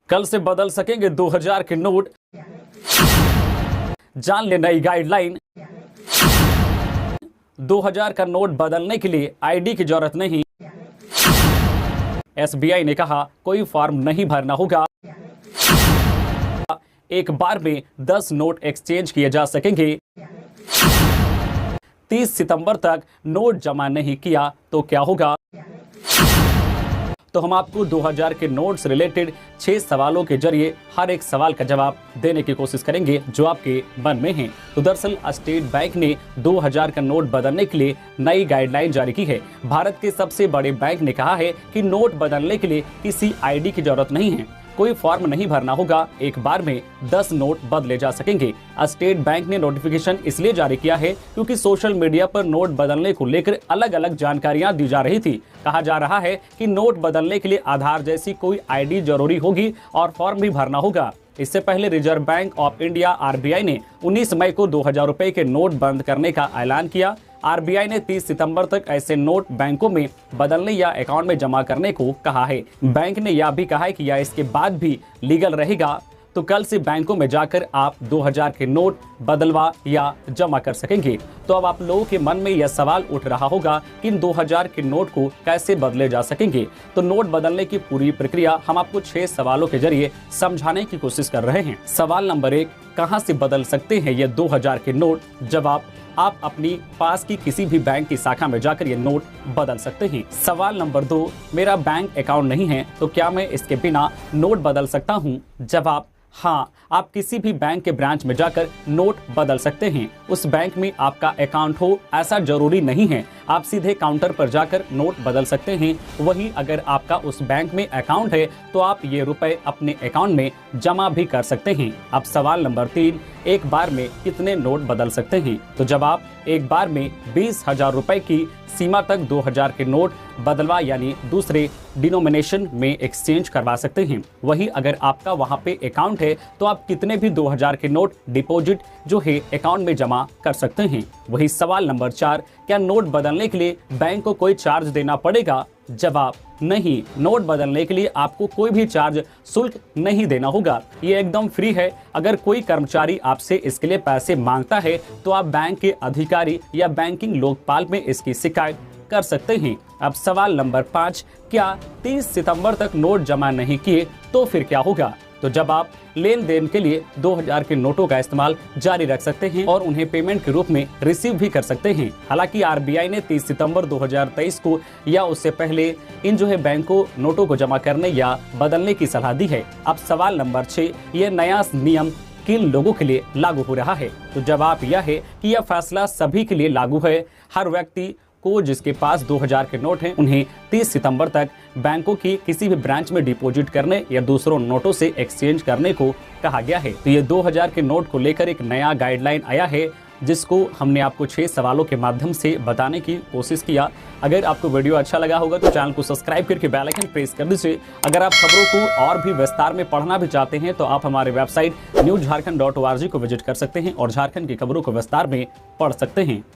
कल से बदल सकेंगे 2000 के नोट, जान ले नई गाइडलाइन। 2000 का नोट बदलने के लिए आईडी की जरूरत नहीं। एसबीआई ने कहा कोई फॉर्म नहीं भरना होगा। एक बार में 10 नोट एक्सचेंज किए जा सकेंगे। 30 सितंबर तक नोट जमा नहीं किया तो क्या होगा? तो हम आपको 2000 के नोट से रिलेटेड 6 सवालों के जरिए हर एक सवाल का जवाब देने की कोशिश करेंगे जो आपके मन में हैं। तो दरअसल स्टेट बैंक ने 2000 का नोट बदलने के लिए नई गाइडलाइन जारी की है। भारत के सबसे बड़े बैंक ने कहा है कि नोट बदलने के लिए किसी आईडी की जरूरत नहीं है, कोई फॉर्म नहीं भरना होगा। एक बार में 10 नोट बदले जा सकेंगे। स्टेट बैंक ने नोटिफिकेशन इसलिए जारी किया है क्योंकि सोशल मीडिया पर नोट बदलने को लेकर अलग अलग जानकारियां दी जा रही थी। कहा जा रहा है कि नोट बदलने के लिए आधार जैसी कोई आईडी जरूरी होगी और फॉर्म भी भरना होगा। इससे पहले reserve bank of India RBI ने 19 मई को 2000 रुपए के नोट बंद करने का ऐलान किया। आरबीआई ने 30 सितंबर तक ऐसे नोट बैंकों में बदलने या अकाउंट में जमा करने को कहा है। बैंक ने यह भी कहा है कि यह इसके बाद भी लीगल रहेगा, तो कल से बैंकों में जाकर आप 2000 के नोट बदलवा या जमा कर सकेंगे। तो अब आप लोगों के मन में यह सवाल उठ रहा होगा कि इन 2000 के नोट को कैसे बदले जा सकेंगे। तो नोट बदलने की पूरी प्रक्रिया हम आपको 6 सवालों के जरिए समझाने की कोशिश कर रहे हैं। सवाल नंबर 1, कहां से बदल सकते हैं ये 2000 के नोट? जवाब, आप अपनी पास की किसी भी बैंक की शाखा में जाकर ये नोट बदल सकते हैं। सवाल नंबर 2, मेरा बैंक अकाउंट नहीं है तो क्या मैं इसके बिना नोट बदल सकता हूँ? जवाब, हाँ, आप किसी भी बैंक के ब्रांच में जाकर नोट बदल सकते हैं। उस बैंक में आपका अकाउंट हो ऐसा जरूरी नहीं है, आप सीधे काउंटर पर जाकर नोट बदल सकते हैं। वहीं अगर आपका उस बैंक में अकाउंट है तो आप ये रुपए अपने अकाउंट में जमा भी कर सकते हैं। अब सवाल नंबर 3, एक बार में कितने नोट बदल सकते हैं? तो जवाब, एक बार में 20,000 रुपए की सीमा तक 2000 के नोट बदलवा यानी दूसरे डिनोमिनेशन में एक्सचेंज करवा सकते हैं। वहीं अगर आपका वहां पे अकाउंट है तो आप कितने भी 2000 के नोट डिपॉजिट जो है अकाउंट में जमा कर सकते हैं। वही सवाल नंबर 4, क्या नोट बदलने के लिए बैंक को कोई चार्ज देना पड़ेगा? जवाब, नहीं, नोट बदलने के लिए आपको कोई भी चार्ज शुल्क नहीं देना होगा। ये एकदम फ्री है। अगर कोई कर्मचारी आपसे इसके लिए पैसे मांगता है तो आप बैंक के अधिकारी या बैंकिंग लोकपाल में इसकी शिकायत कर सकते हैं। अब सवाल नंबर 5, क्या 30 सितंबर तक नोट जमा नहीं किए तो फिर क्या होगा? तो जब आप लेन देन के लिए 2000 के नोटों का इस्तेमाल जारी रख सकते हैं और उन्हें पेमेंट के रूप में रिसीव भी कर सकते हैं। हालांकि आरबीआई ने 30 सितंबर 2023 को या उससे पहले इन बैंकों नोटों को जमा करने या बदलने की सलाह दी है। अब सवाल नंबर 6, ये नया नियम किन लोगों के लिए लागू हो रहा है? तो जवाब यह है कि यह फैसला सभी के लिए लागू है। हर व्यक्ति को जिसके पास 2000 के नोट हैं उन्हें 30 सितंबर तक बैंकों की किसी भी ब्रांच में डिपॉजिट करने या दूसरों नोटों से एक्सचेंज करने को कहा गया है। तो ये 2000 के नोट को लेकर एक नया गाइडलाइन आया है जिसको हमने आपको 6 सवालों के माध्यम से बताने की कोशिश किया। अगर आपको वीडियो अच्छा लगा होगा तो चैनल को सब्सक्राइब करके बेल आइकन प्रेस कर दीजिए। अगर आप खबरों को और भी विस्तार में पढ़ना भी चाहते हैं तो आप हमारे वेबसाइट newsjharkhand.org को विजिट कर सकते हैं और झारखंड की खबरों को विस्तार में पढ़ सकते हैं।